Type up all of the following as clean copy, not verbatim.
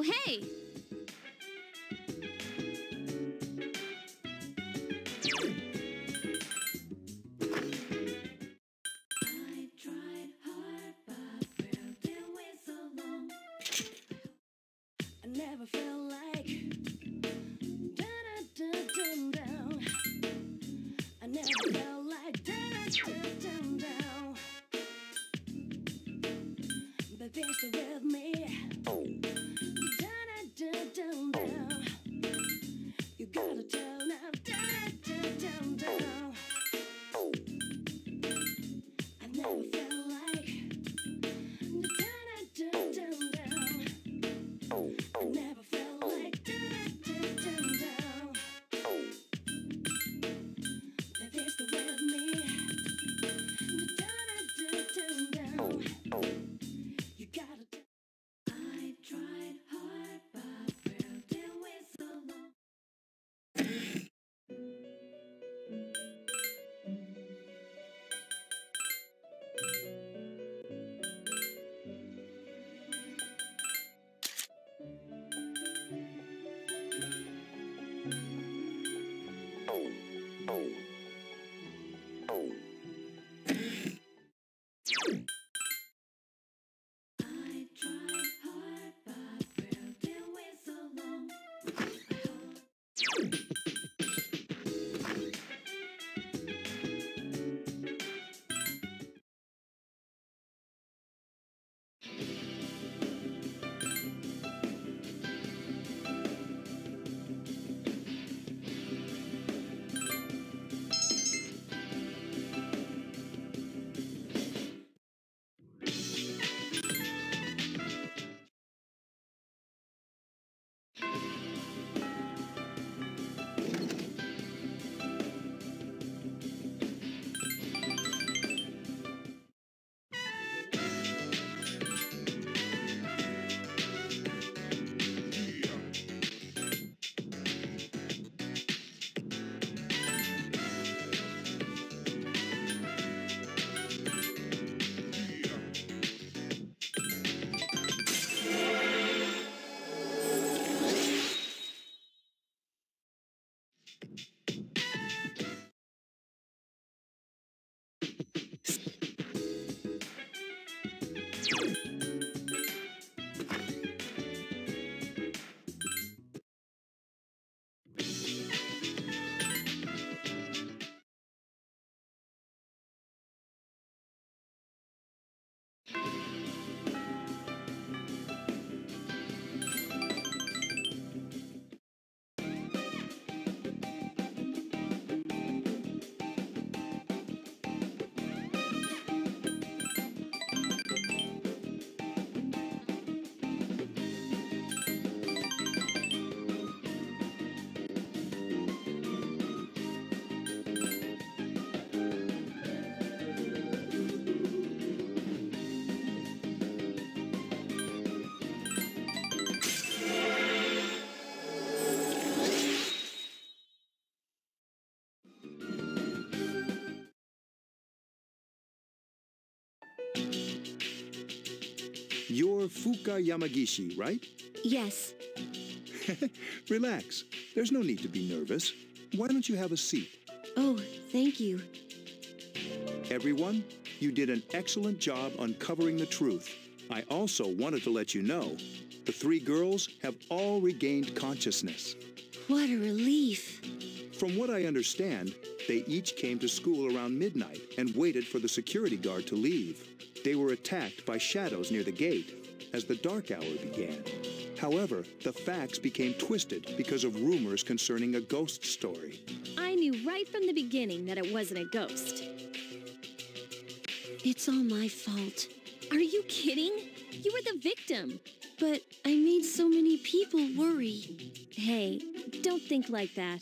hey! I tried hard, but where did we so long? I never felt like down. I never felt like down. But they're still with me. Down. You gotta tell now. Down. I never felt like down. I never felt like down. But they're still with me. Down. You gotta. I tried hard, but where did we so long? I tried hard, but where did we so long? You're Fuka Yamagishi, right? Yes. Relax. There's no need to be nervous. Why don't you have a seat? Oh, thank you. Everyone, you did an excellent job uncovering the truth. I also wanted to let you know, the three girls have all regained consciousness. What a relief. From what I understand, they each came to school around midnight and waited for the security guard to leave. They were attacked by shadows near the gate as the dark hour began. However, the facts became twisted because of rumors concerning a ghost story. I knew right from the beginning that it wasn't a ghost. It's all my fault. Are you kidding? You were the victim. But I made so many people worry. Hey, don't think like that.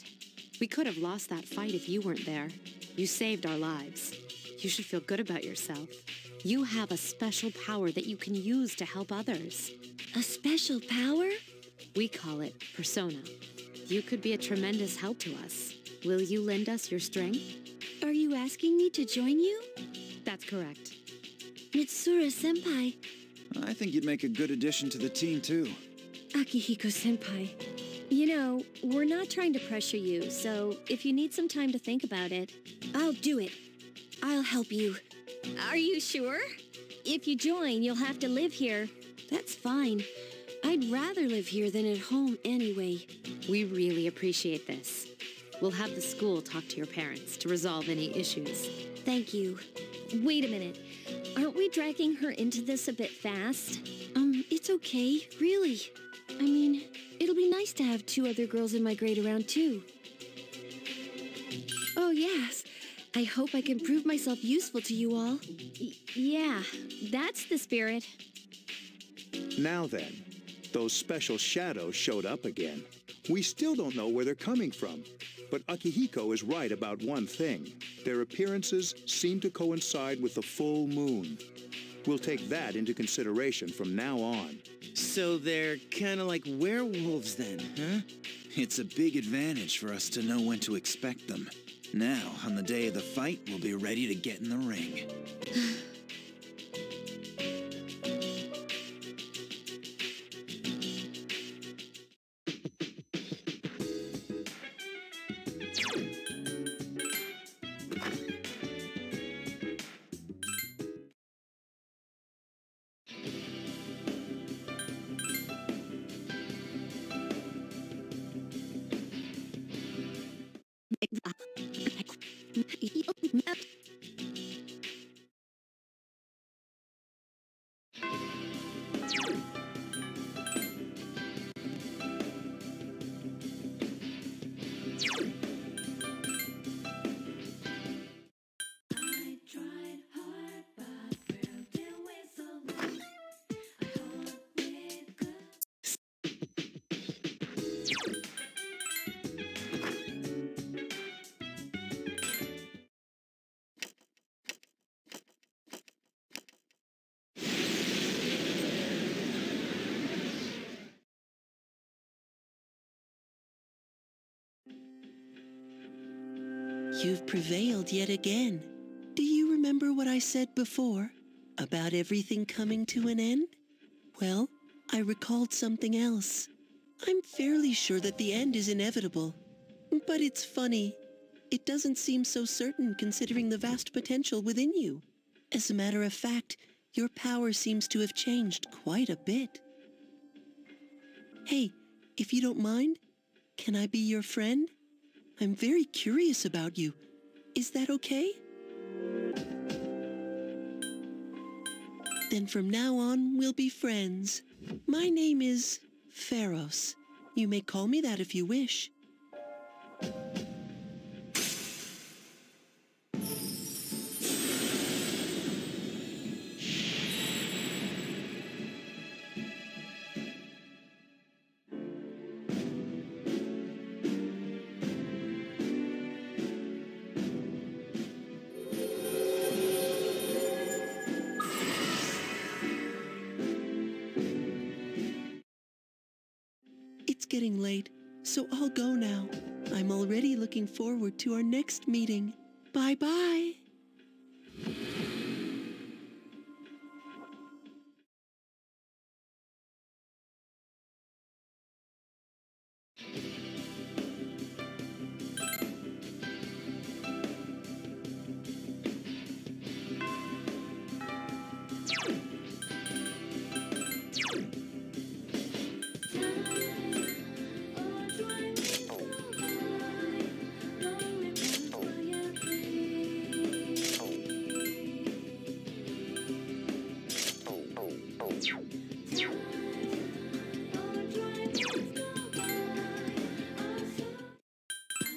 We could have lost that fight if you weren't there. You saved our lives. You should feel good about yourself. You have a special power that you can use to help others. A special power? We call it Persona. You could be a tremendous help to us. Will you lend us your strength? Are you asking me to join you? That's correct. Mitsura-senpai, I think you'd make a good addition to the team, too. Akihiko-senpai. You know, we're not trying to pressure you, so if you need some time to think about it... I'll do it. I'll help you. Are you sure? If you join, you'll have to live here. That's fine. I'd rather live here than at home anyway. We really appreciate this. We'll have the school talk to your parents to resolve any issues. Thank you. Wait a minute. Aren't we dragging her into this a bit fast? It's okay, really. I mean, it'll be nice to have 2 other girls in my grade around too. Oh yes, I hope I can prove myself useful to you all. Yeah, that's the spirit. Now then, those special shadows showed up again. We still don't know where they're coming from, but Akihiko is right about one thing. Their appearances seem to coincide with the full moon. We'll take that into consideration from now on. So they're kind of like werewolves then, huh? It's a big advantage for us to know when to expect them. Now, on the day of the fight, we'll be ready to get in the ring. I tried hard, but where did we so long? I hope we could. You've prevailed yet again. Do you remember what I said before about everything coming to an end? Well, I recalled something else. I'm fairly sure that the end is inevitable. But it's funny. It doesn't seem so certain considering the vast potential within you. As a matter of fact, your power seems to have changed quite a bit. Hey, if you don't mind, can I be your friend? I'm very curious about you. Is that okay? Then from now on, we'll be friends. My name is Pharos. You may call me that if you wish. It's getting late, so I'll go now. I'm already looking forward to our next meeting. Bye-bye.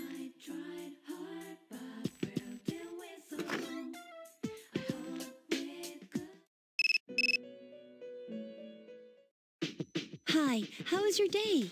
I tried hard, but where did we so long? I hope we could. Hi, how was your day?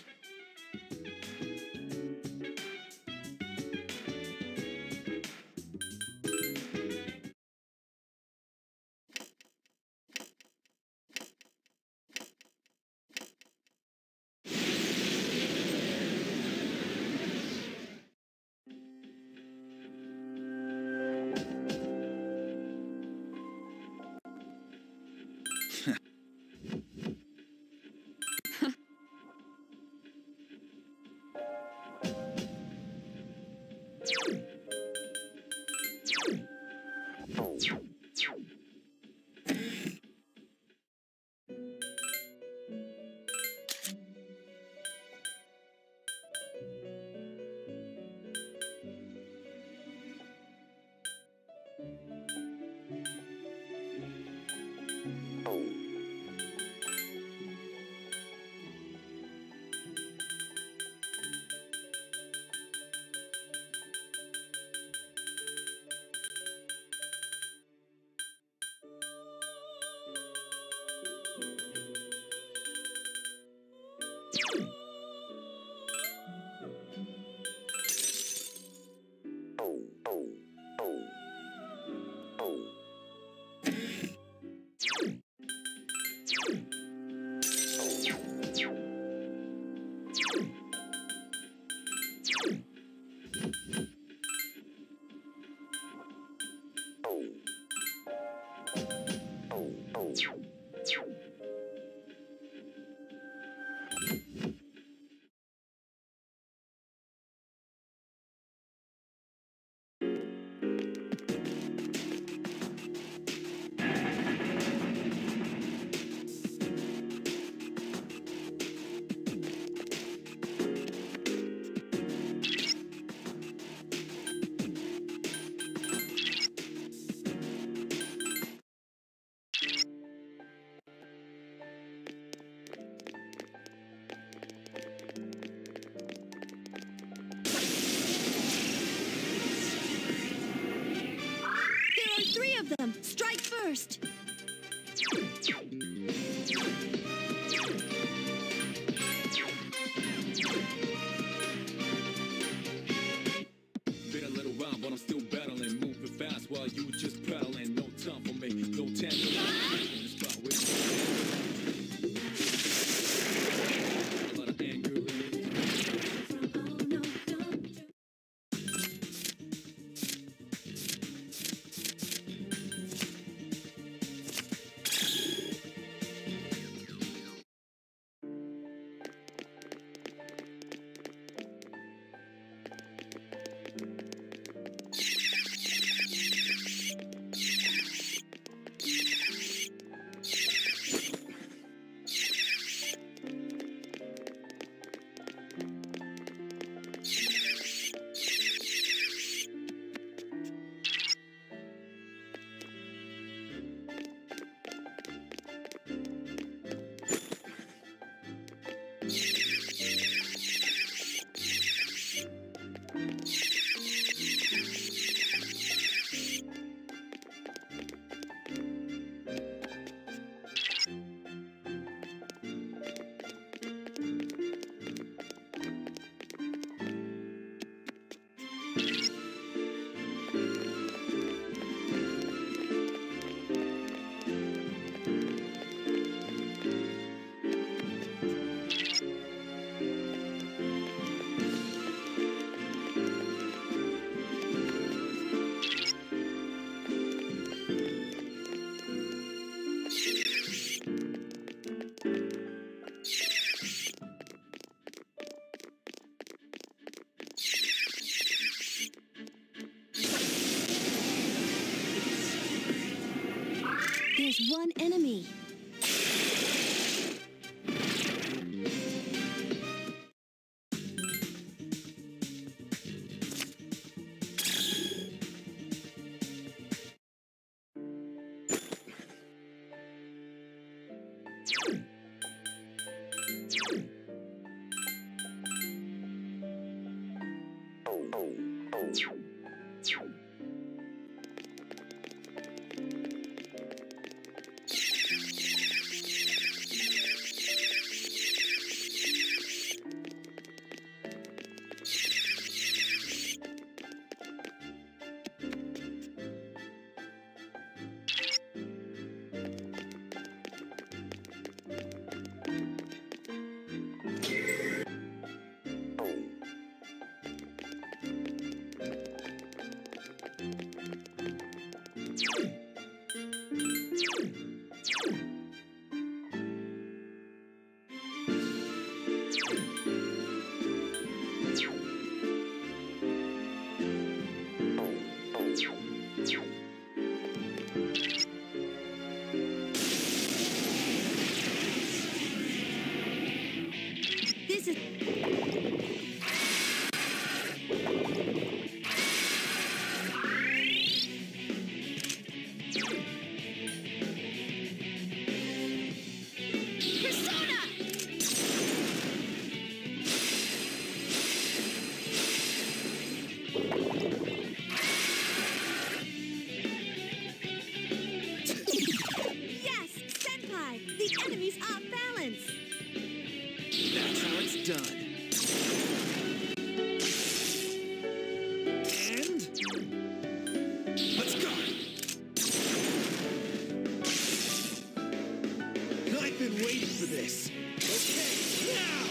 Three of them! Strike first! Been a little while, but I'm still battling. Moving fast while you just pedaling. No time for me, no time in the spot with a lot of anger in it. There's one enemy. the enemy's off balance. That's how it's done. And let's go. I've been waiting for this. Okay, now.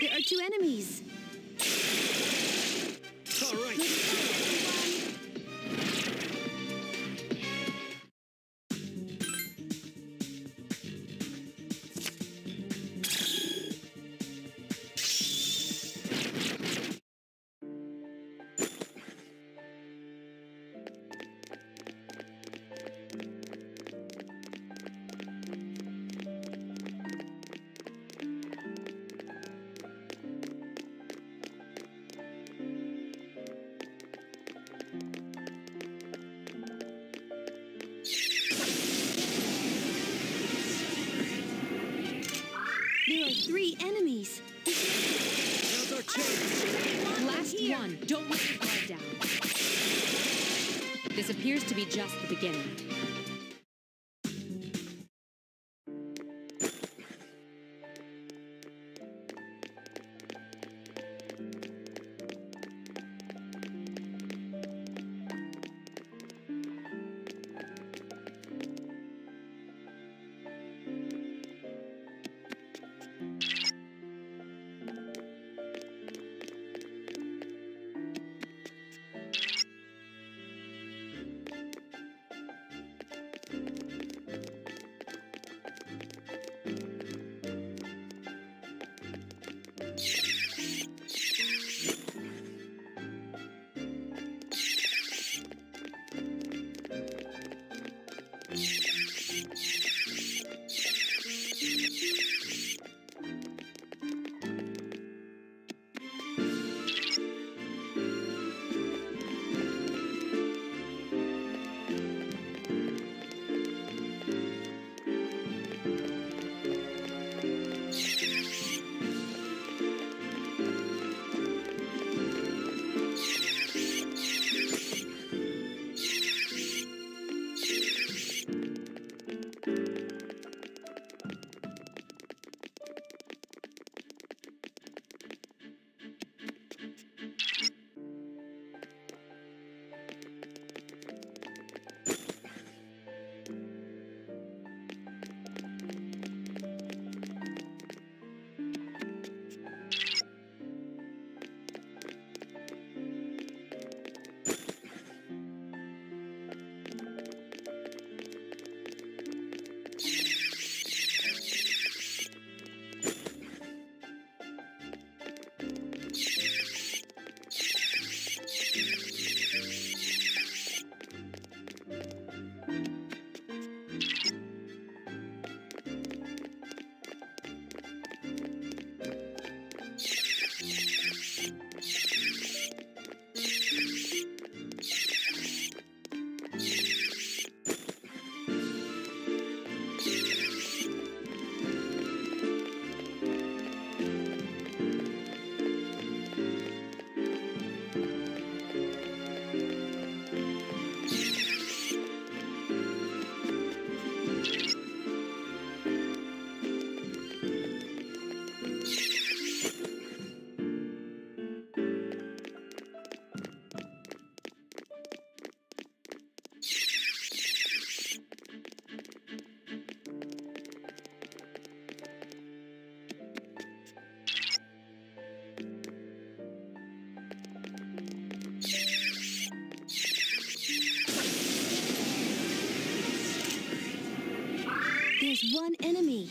There are 2 enemies. All right. There are 3 enemies. Now's our chance. Last one. Don't let your guard down. This appears to be just the beginning. There's 1 enemy.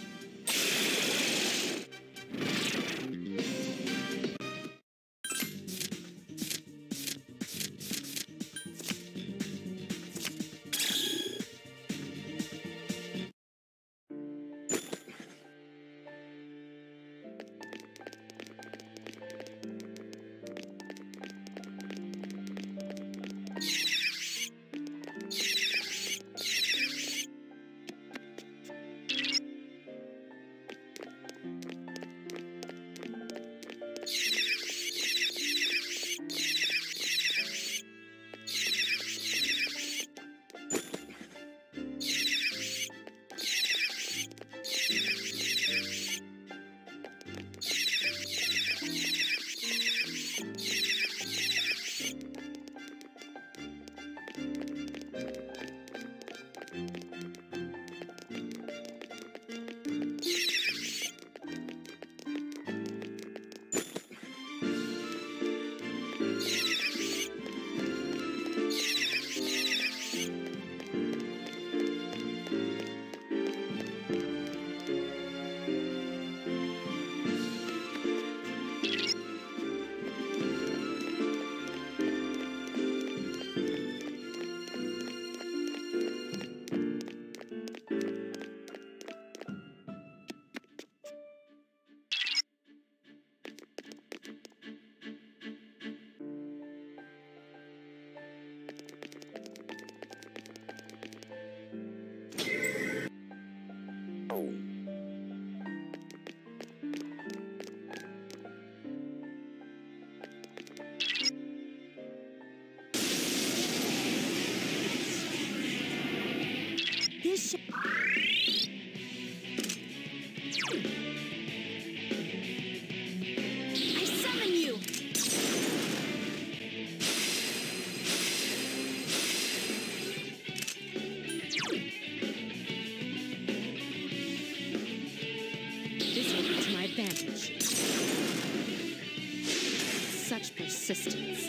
assistance.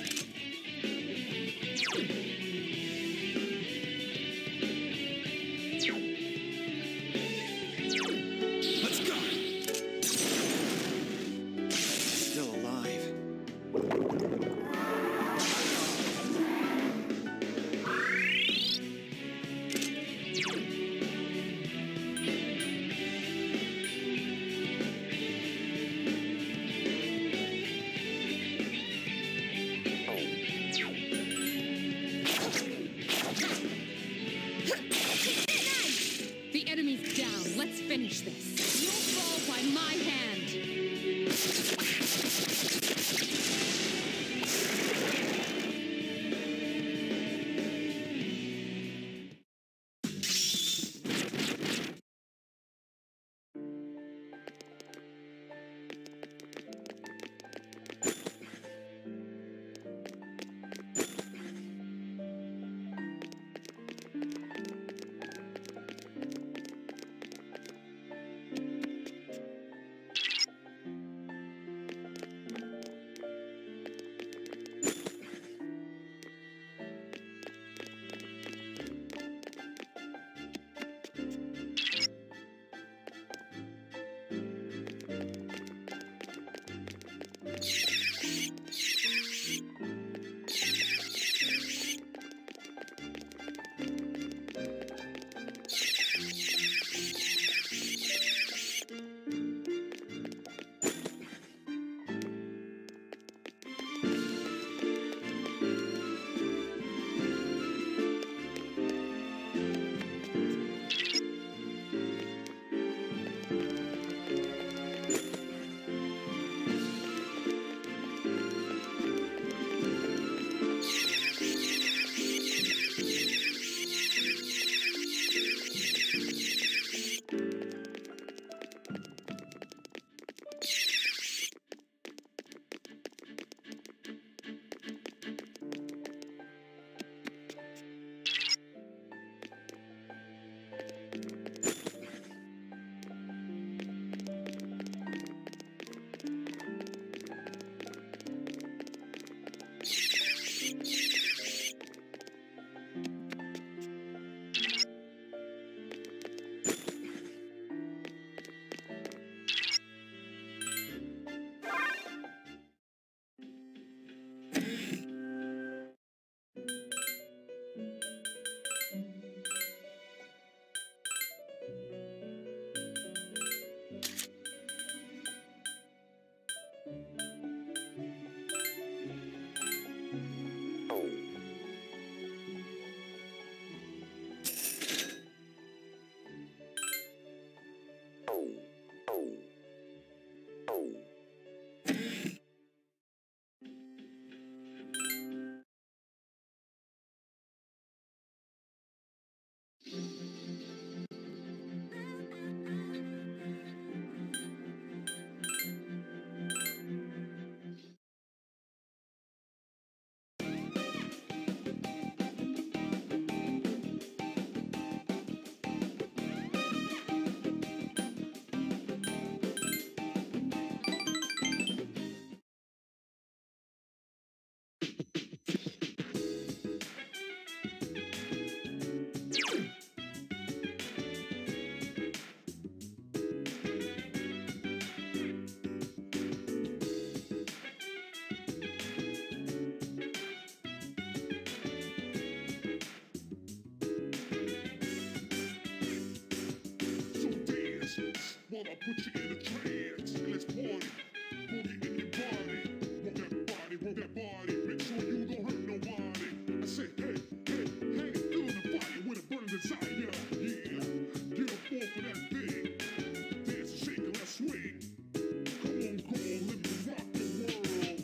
Let's go! Still alive. The enemy's down. Let's finish this. You'll fall by my hand. While I put you in a trance, and let's party. Boogie in your body. Work that body. Make sure you don't hurt nobody. I say, hey, feel the fire with a burning desire. Yeah, get up off of that thing. Dance and shake and let's swing. Come on, live the rock the world.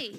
Hey!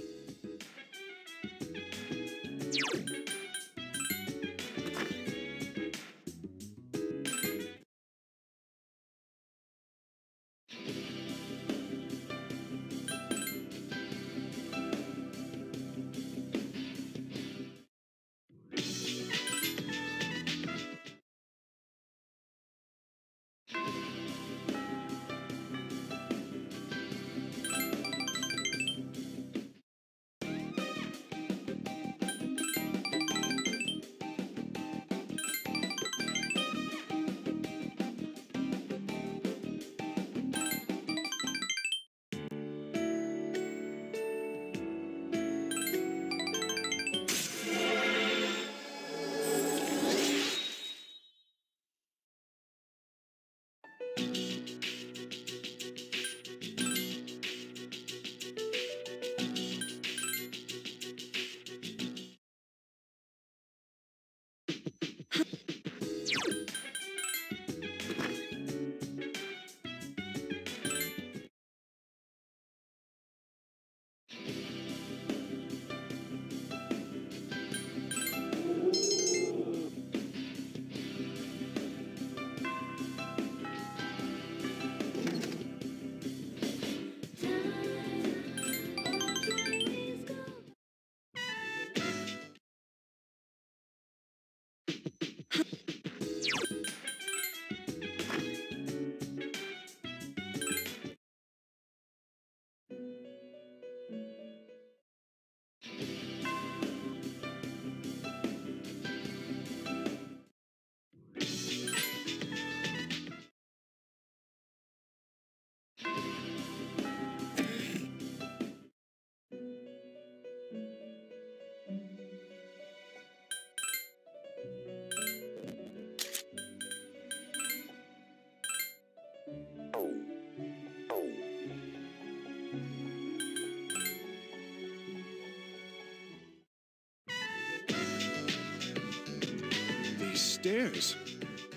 These stairs,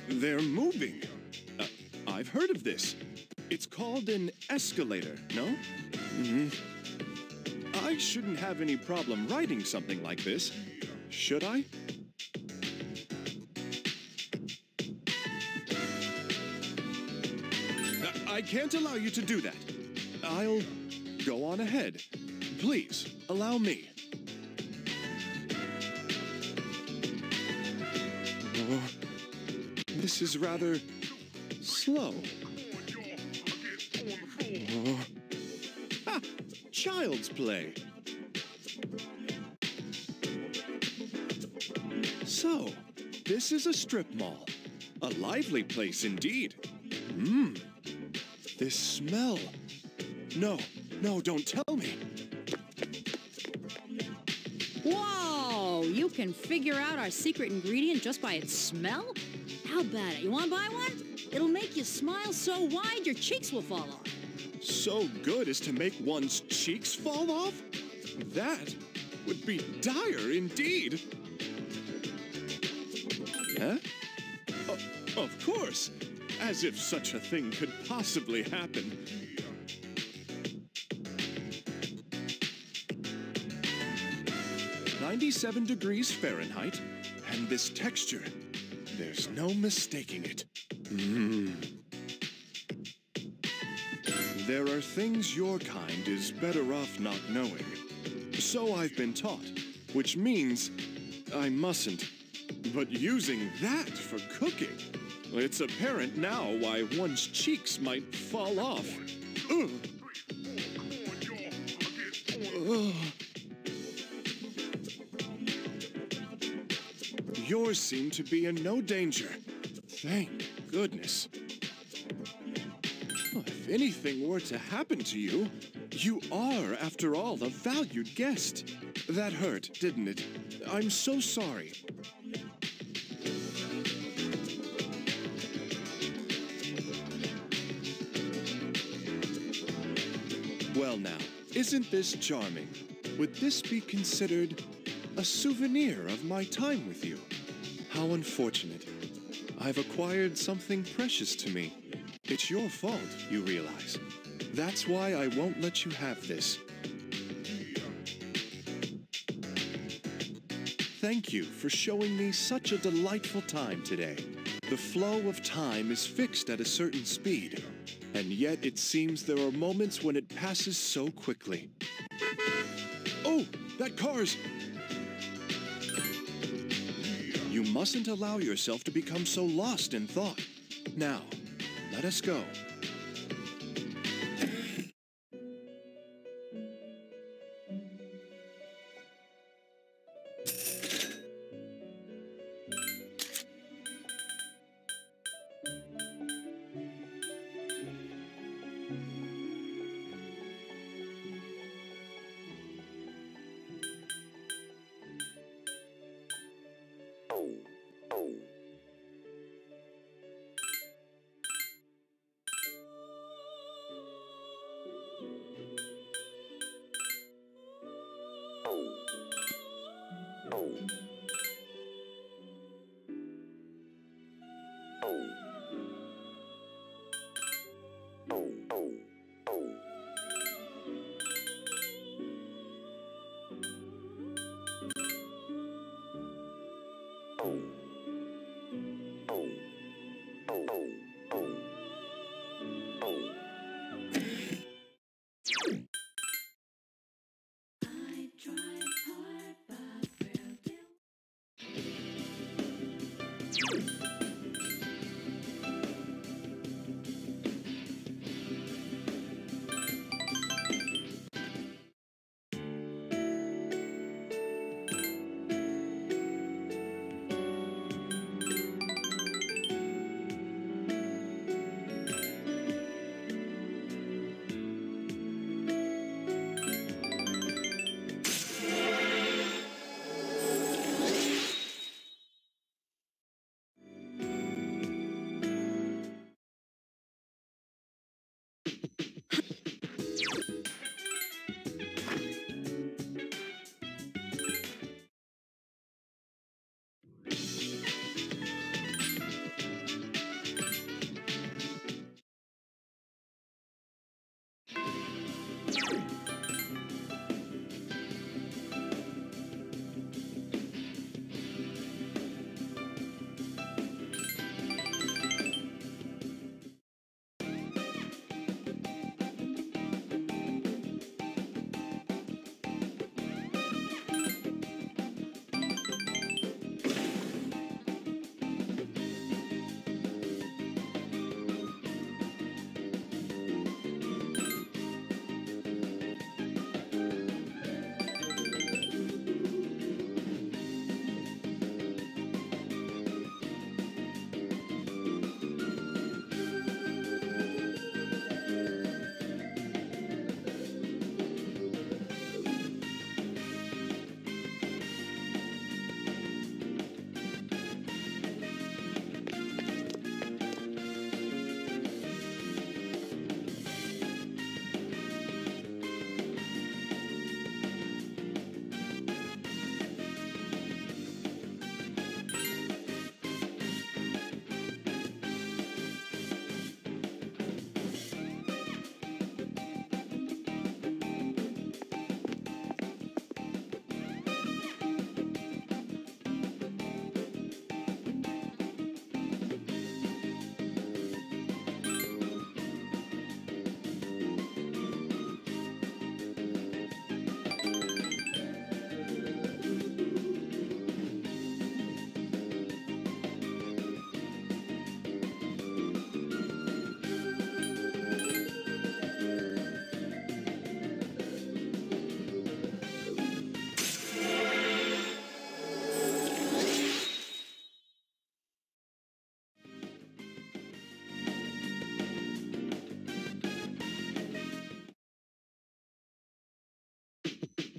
they're moving. I've heard of this. It's called an escalator, no? Mm-hmm. I shouldn't have any problem riding something like this, should I? I can't allow you to do that. I'll go on ahead. Please, allow me. Oh, this is rather slow. Oh. Ah, child's play. So, this is a strip mall. A lively place indeed. Mmm. This smell. No, don't tell me. Whoa! You can figure out our secret ingredient just by its smell? How about it? You want to buy one? It'll make you smile so wide your cheeks will fall off. So good as to make one's cheeks fall off? That would be dire indeed. Huh? Of course. As if such a thing could possibly happen. "97 degrees Fahrenheit, and this texture, there's no mistaking it. Mmm. There are things your kind is better off not knowing. So I've been taught, which means I mustn't. But using that for cooking, it's apparent now why one's cheeks might fall off. Ugh. Ugh. Yours seem to be in no danger. Thank goodness. Well, if anything were to happen to you, you are, after all, a valued guest. That hurt, didn't it? I'm so sorry. Well now, isn't this charming? Would this be considered a souvenir of my time with you? How unfortunate. I've acquired something precious to me. It's your fault, you realize. That's why I won't let you have this. thank you for showing me such a delightful time today. The flow of time is fixed at a certain speed, and yet it seems there are moments when it passes so quickly. Oh, that car's... You mustn't allow yourself to become so lost in thought. Now, let us go.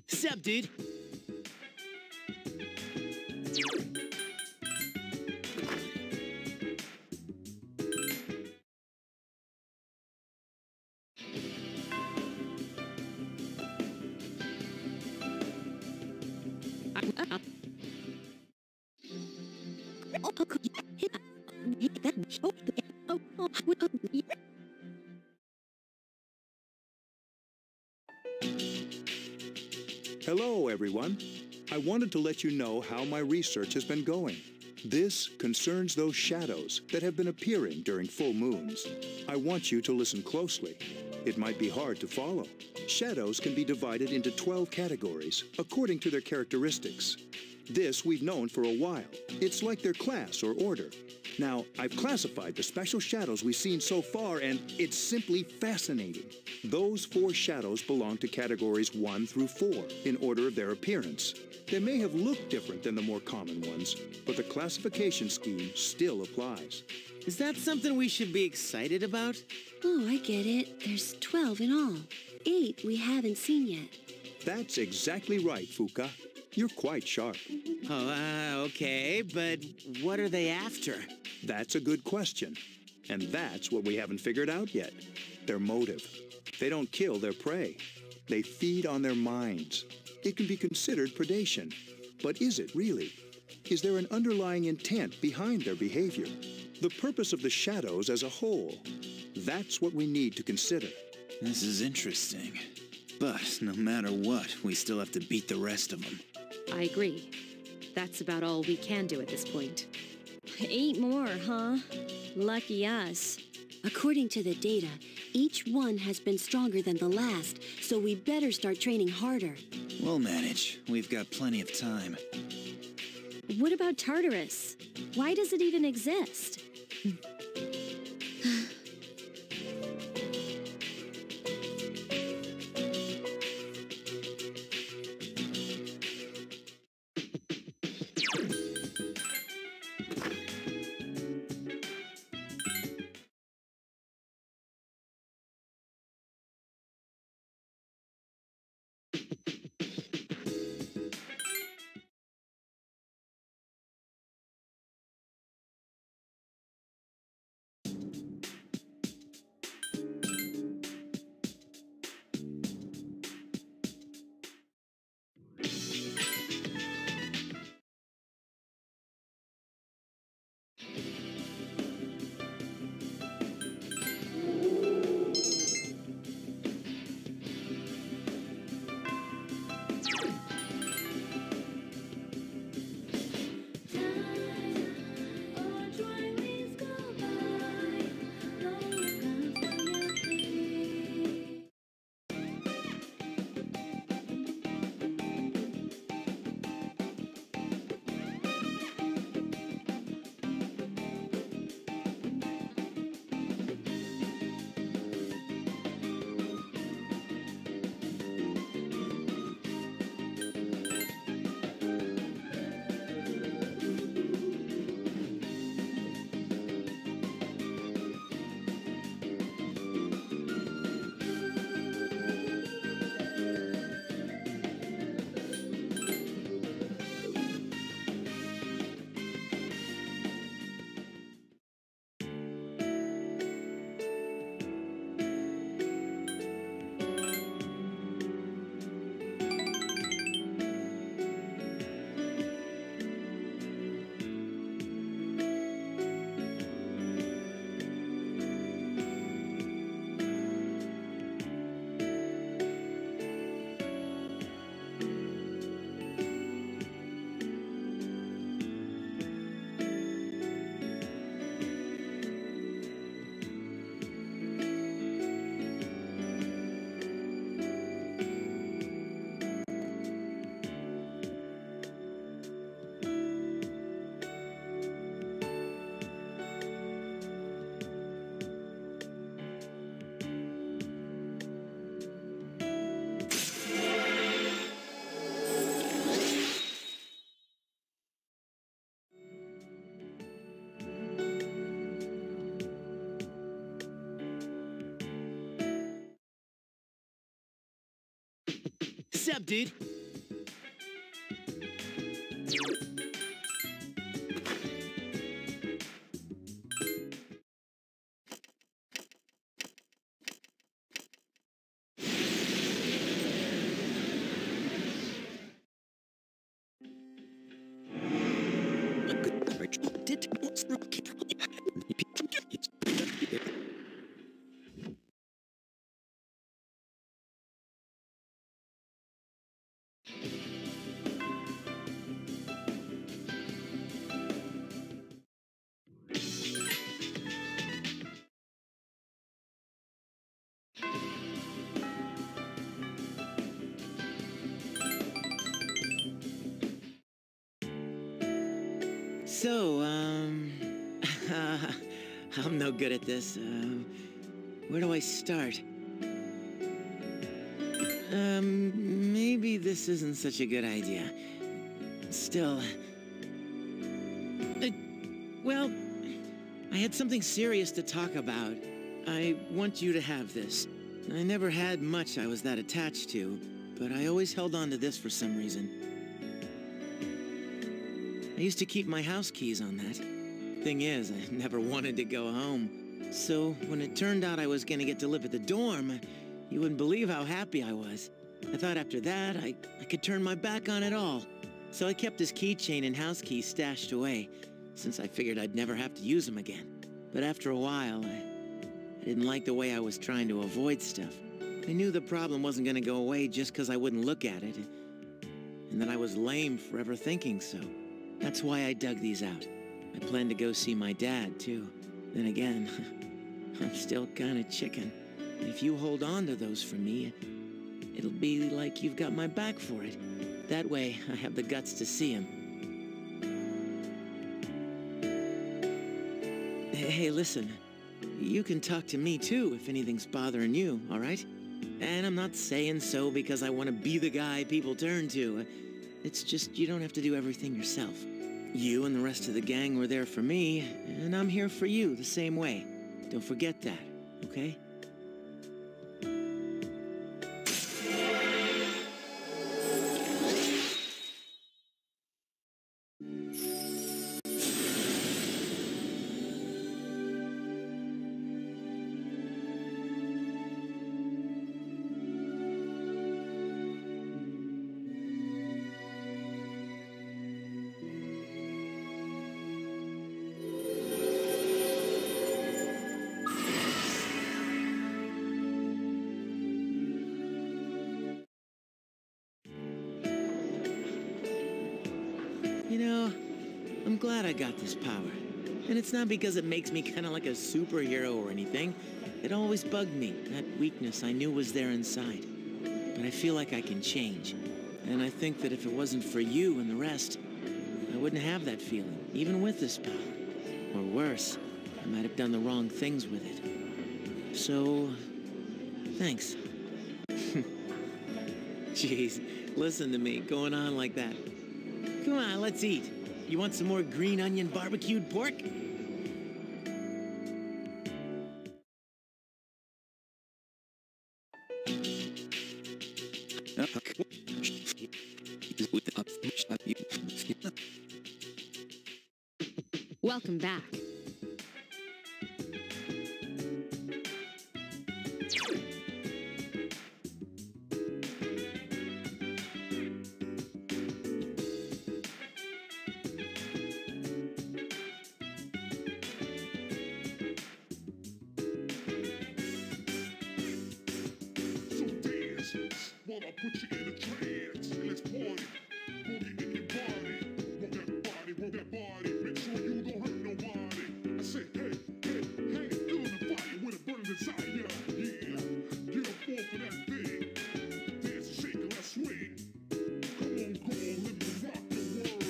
Sup, dude? Hello, everyone. I wanted to let you know how my research has been going. This concerns those shadows that have been appearing during full moons. I want you to listen closely. It might be hard to follow. Shadows can be divided into 12 categories according to their characteristics. This we've known for a while. It's like their class or order. Now, I've classified the special shadows we've seen so far, and it's simply fascinating. Those 4 shadows belong to categories 1 through 4 in order of their appearance. They may have looked different than the more common ones, but the classification scheme still applies. Is that something we should be excited about? Oh, I get it. There's 12 in all. 8 we haven't seen yet. That's exactly right, Fuka. You're quite sharp. Oh, okay, but what are they after? That's a good question. And that's what we haven't figured out yet. Their motive. They don't kill their prey. They feed on their minds. It can be considered predation. But is it really? Is there an underlying intent behind their behavior? The purpose of the shadows as a whole. That's what we need to consider. This is interesting. But no matter what, we still have to beat the rest of them. I agree. That's about all we can do at this point. 8 more, huh? Lucky us. According to the data, each one has been stronger than the last, so we better start training harder. We'll manage. We've got plenty of time. What about Tartarus? Why does it even exist? Sup, dude? So, I'm no good at this. Where do I start? Maybe this isn't such a good idea. Still... well, I had something serious to talk about. I want you to have this. I never had much I was that attached to, but I always held on to this for some reason. I used to keep my house keys on that. Thing is, I never wanted to go home. So when it turned out I was gonna get to live at the dorm, you wouldn't believe how happy I was. I thought after that, I could turn my back on it all. So I kept his keychain and house keys stashed away, since I figured I'd never have to use them again. But after a while, I didn't like the way I was trying to avoid stuff. I knew the problem wasn't gonna go away just because I wouldn't look at it, and that I was lame for ever thinking so. That's why I dug these out. I plan to go see my dad, too. Then again, I'm still kind of chicken. If you hold on to those for me, it'll be like you've got my back for it. That way, I have the guts to see him. Hey, listen. You can talk to me, too, if anything's bothering you, all right? And I'm not saying so because I want to be the guy people turn to. It's just you don't have to do everything yourself. You and the rest of the gang were there for me, and I'm here for you the same way. Don't forget that, okay? You know, I'm glad I got this power. And it's not because it makes me kind of like a superhero or anything. It always bugged me, that weakness I knew was there inside. But I feel like I can change. And I think that if it wasn't for you and the rest, I wouldn't have that feeling, even with this power. Or worse, I might have done the wrong things with it. So, thanks. Jeez, listen to me, going on like that. Come on, let's eat. You want some more green onion barbecued pork? Welcome back. While I put you in a trance, and let's party. Boogie in your body. Roll that body, make sure you don't hurt nobody. I say, hey, feeling the fire with a burning desire. Yeah, get up off of that thing. Dance and shake and let's swing. Come on, go, live and rock the world.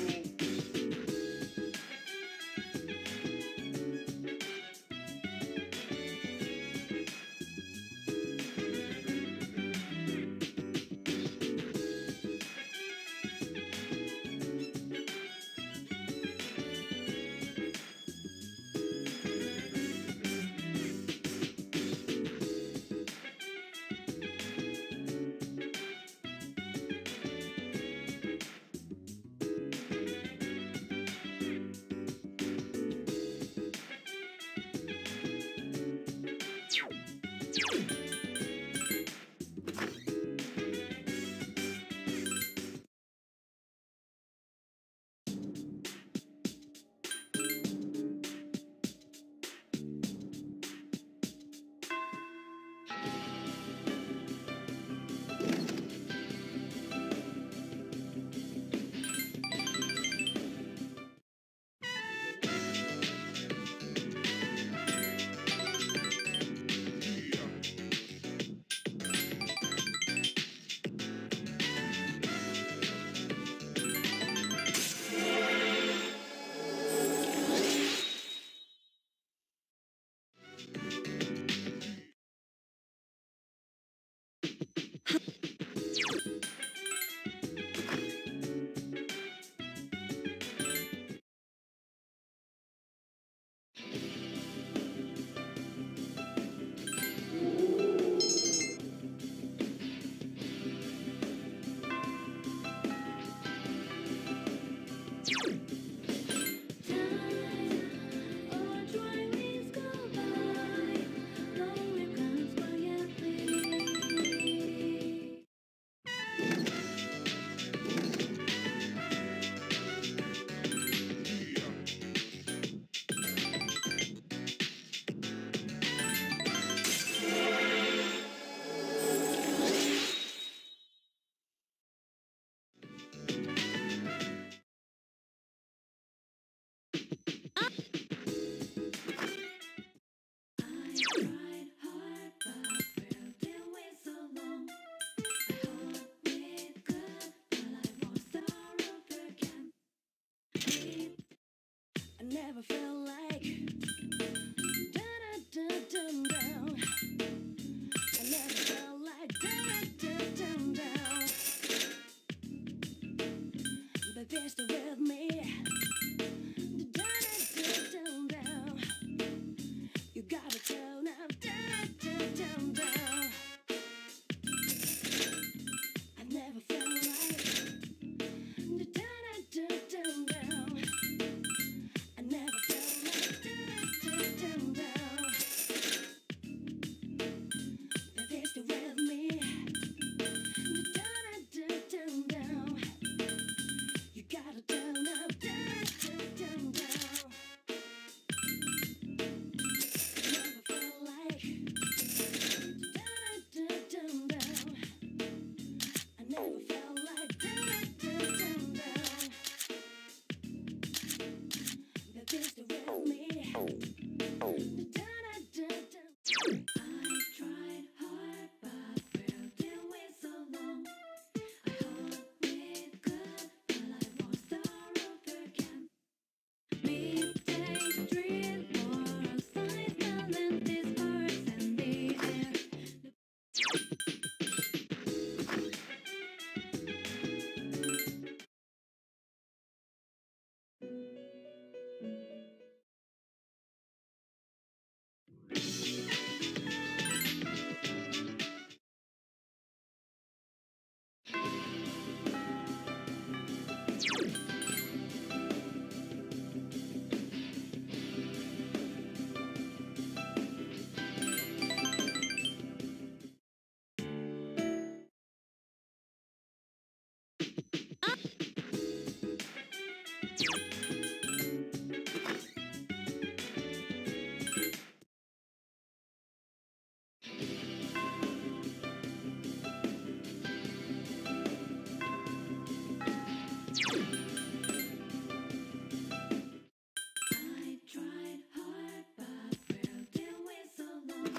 I tried hard, but where did we so long?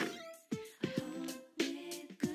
I hope we could.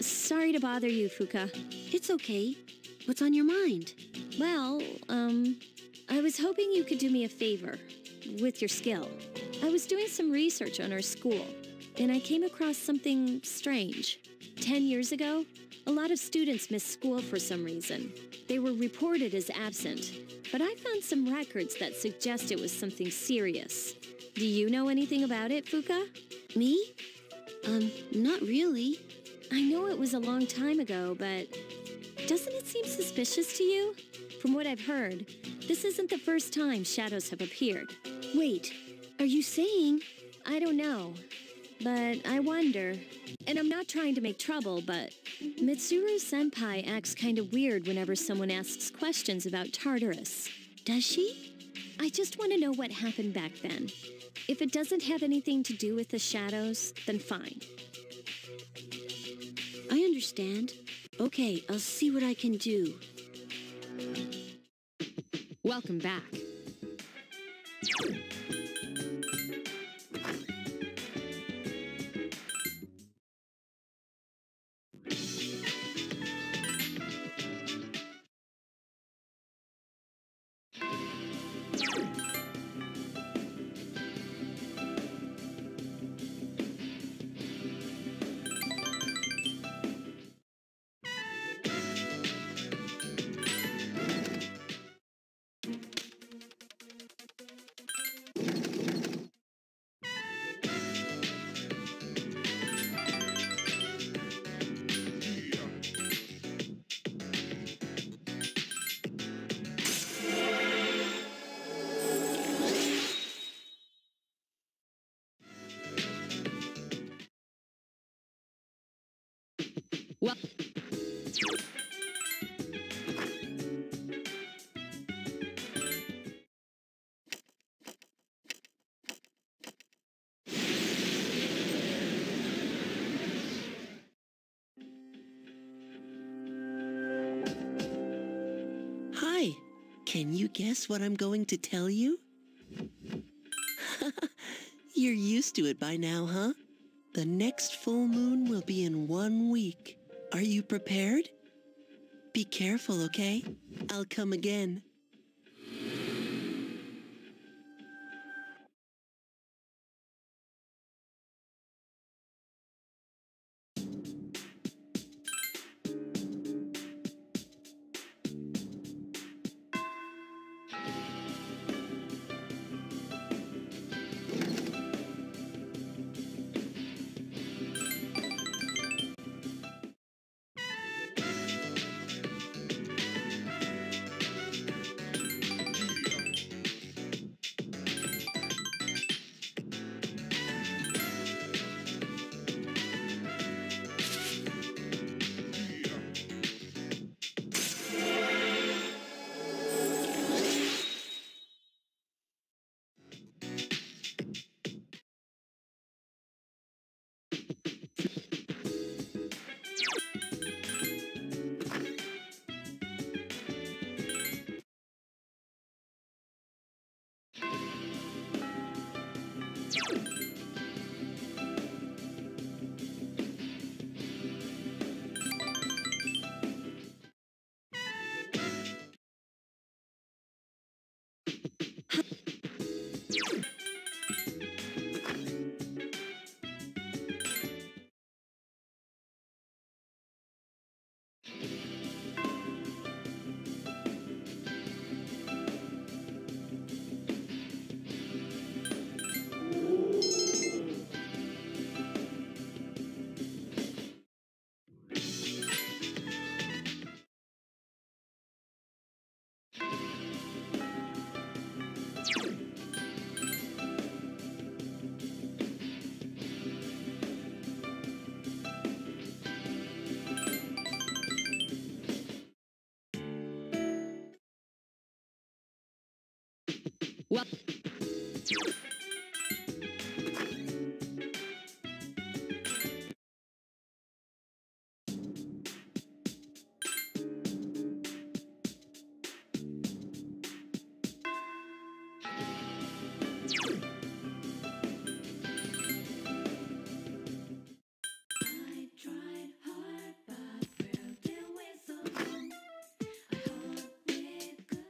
Sorry to bother you, Fuka. It's okay. What's on your mind? Well, I was hoping you could do me a favor with your skill. I was doing some research on our school, and I came across something strange. 10 years ago, a lot of students missed school for some reason. They were reported as absent, but I found some records that suggest it was something serious. Do you know anything about it, Fuka? Me? Not really. I know it was a long time ago, but doesn't it seem suspicious to you? From what I've heard, this isn't the first time shadows have appeared. Wait, are you saying? I don't know, but I wonder. And I'm not trying to make trouble, but Mitsuru-senpai acts kind of weird whenever someone asks questions about Tartarus. Does she? I just want to know what happened back then. If it doesn't have anything to do with the shadows, then fine. I understand. Okay, I'll see what I can do. Welcome back. Well, Hi. Can you guess what I'm going to tell you? You're used to it by now, huh? The next full moon will be in 1 week. Are you prepared? Be careful, okay? I'll come again. well. I tried hard, but where did we so long? I hope we could.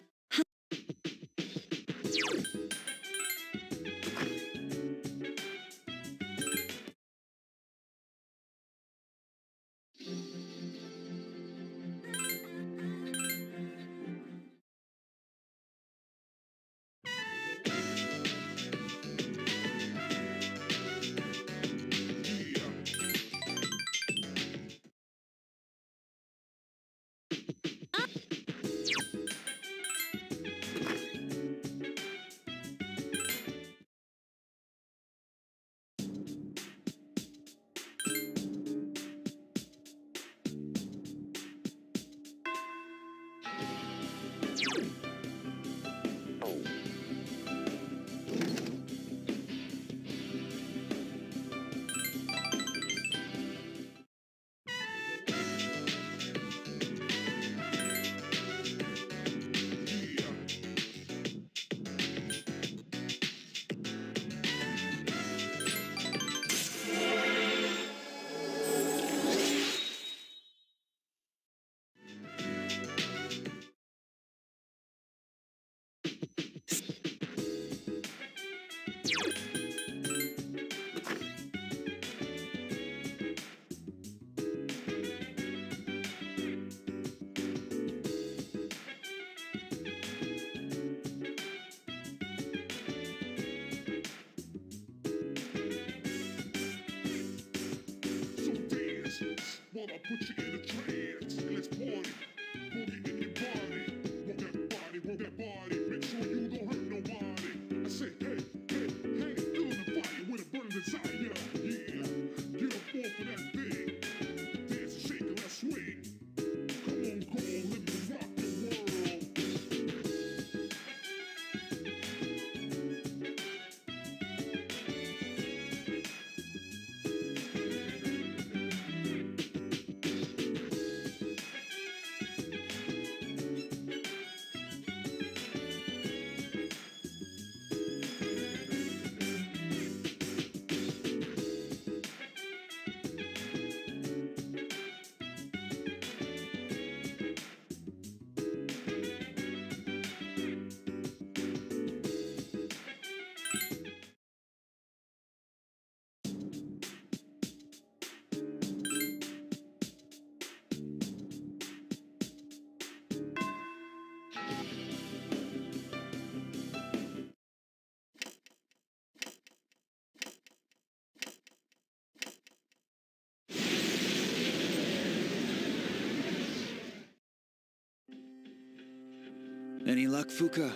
Any luck, Fuka?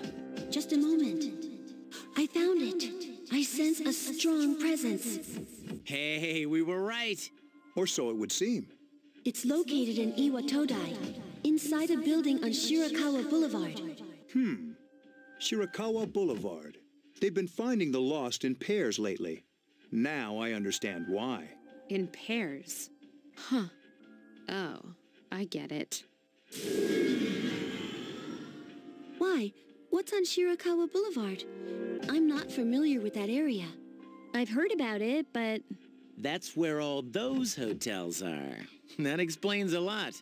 Just a moment. I found it. I sense a strong presence. Hey, we were right. Or so it would seem. It's located in Iwatodai, inside a building on Shirakawa Boulevard. Shirakawa Boulevard. They've been finding the lost in pairs lately. Now I understand why. In pairs? Huh. Oh, I get it. Why? What's on Shirakawa Boulevard? I'm not familiar with that area. I've heard about it, but That's where all those hotels are. That explains a lot.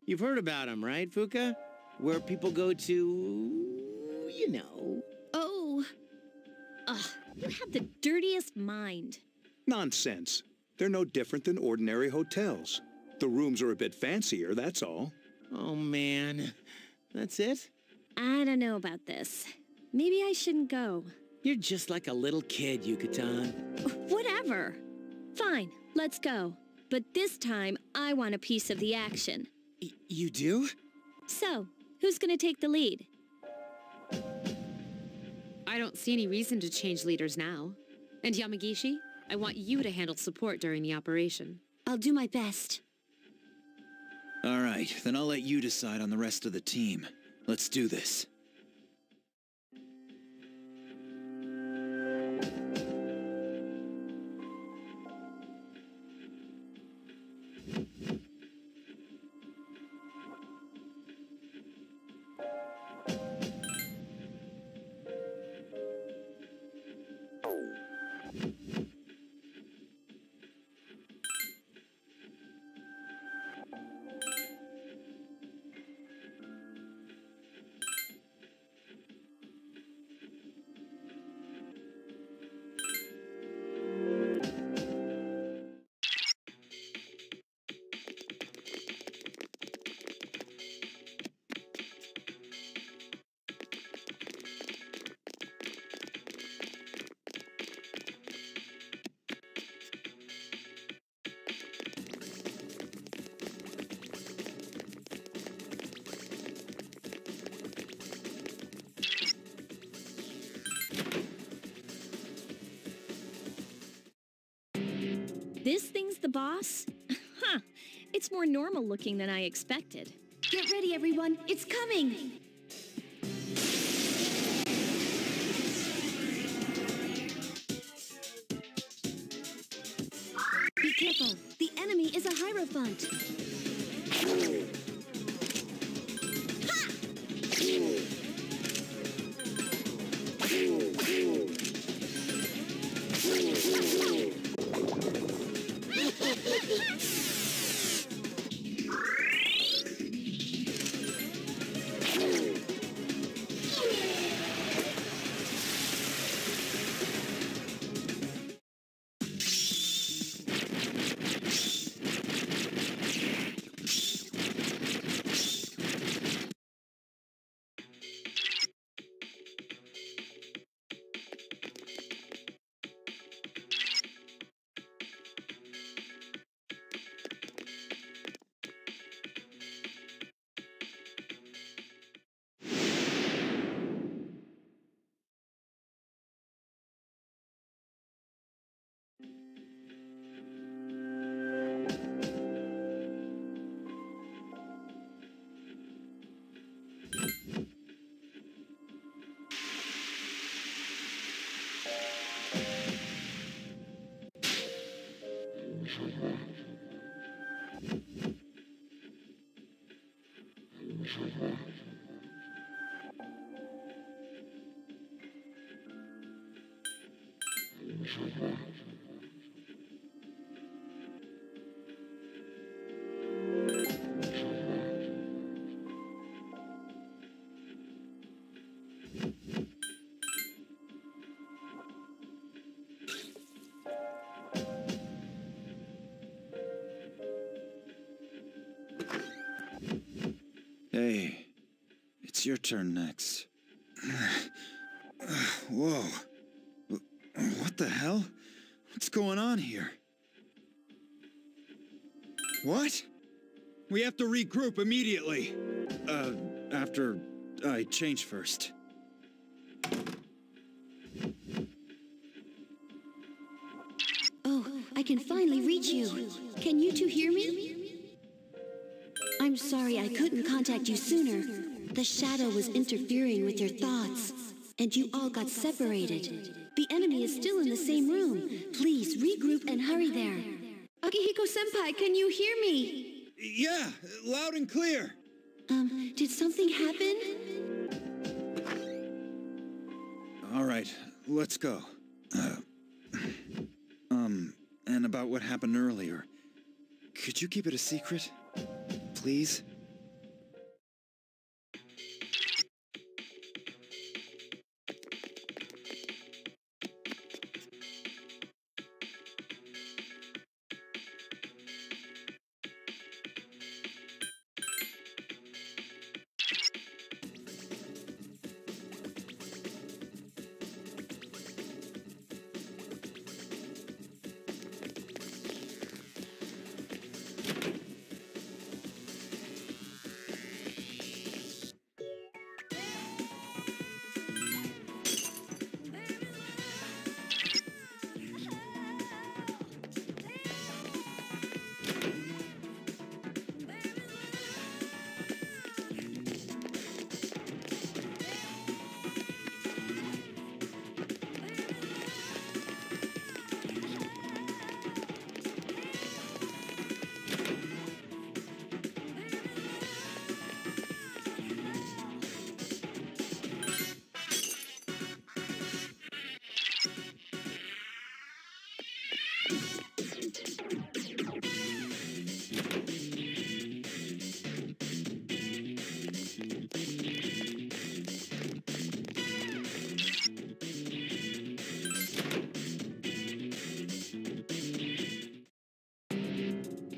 You've heard about them, right, Fuka? Where people go to, you know. oh. Ugh, you have the dirtiest mind. Nonsense. They're no different than ordinary hotels. The rooms are a bit fancier, that's all. Oh, man. That's it? I don't know about this. Maybe I shouldn't go. You're just like a little kid, Yucatan. Whatever. Fine, let's go. But this time, I want a piece of the action. You do? So, who's gonna take the lead? I don't see any reason to change leaders now. And Yamagishi, I want you to handle support during the operation. I'll do my best. All right, then I'll let you decide on the rest of the team. Let's do this. This thing's the boss? Huh. It's more normal looking than I expected. Get ready, everyone. It's coming! Be careful. The enemy is a Hierophant. Hey, it's your turn next. Whoa. What the hell? What's going on here? What? We have to regroup immediately. After I change first. Oh, I can finally reach you. Can you two hear me? I'm sorry I couldn't contact you sooner. The shadow was interfering with your thoughts, and you all got separated. The enemy is still in the same room. Please regroup and hurry there. Akihiko-senpai, can you hear me? Yeah, loud and clear. Did something happen? All right, let's go. And about what happened earlier. Could you keep it a secret? Please?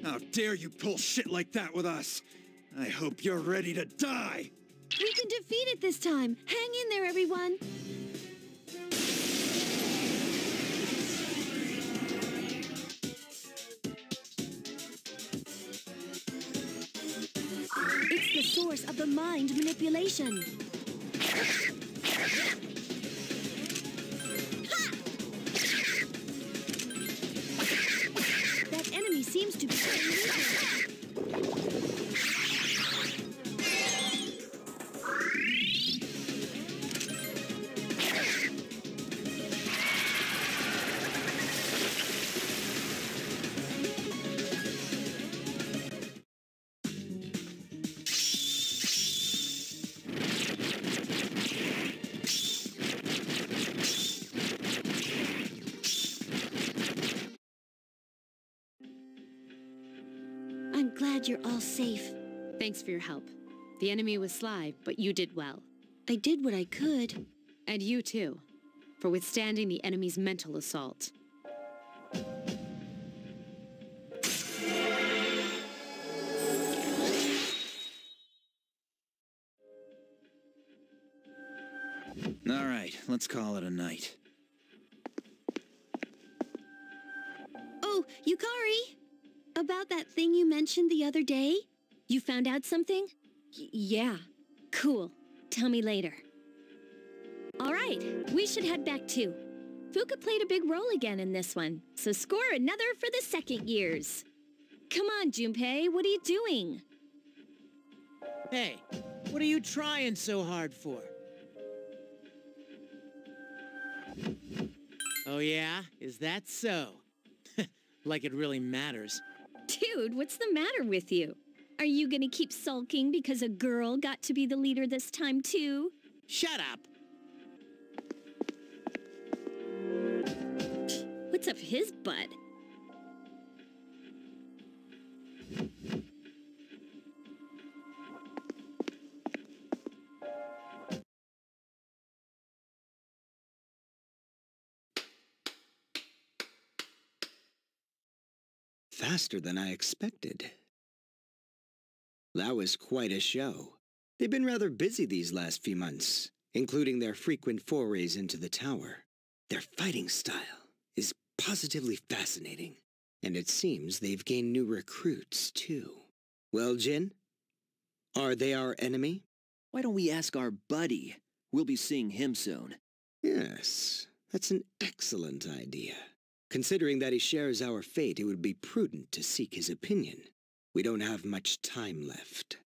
How dare you pull shit like that with us? I hope you're ready to die! We can defeat it this time. Hang in there, everyone. It's the source of the mind manipulation. That enemy seems to be very weak. I'm glad you're all safe. Thanks for your help. The enemy was sly, but you did well. I did what I could. And you too, for withstanding the enemy's mental assault. All right, let's call it a night. Oh, Yukari! About that thing you mentioned the other day? You found out something? Yeah. Cool. Tell me later. All right, we should head back too. Fuka played a big role again in this one, so score another for the second years. Come on, Junpei, what are you doing? Hey, what are you trying so hard for? Oh yeah? Is that so? Like it really matters. Dude, what's the matter with you? Are you gonna keep sulking because a girl got to be the leader this time too? Shut up! What's up his butt? Faster than I expected. That was quite a show. They've been rather busy these last few months, including their frequent forays into the tower. Their fighting style is positively fascinating, and it seems they've gained new recruits, too. Well, Jin, are they our enemy? Why don't we ask our buddy? We'll be seeing him soon. Yes, that's an excellent idea. Considering that he shares our fate, it would be prudent to seek his opinion. We don't have much time left.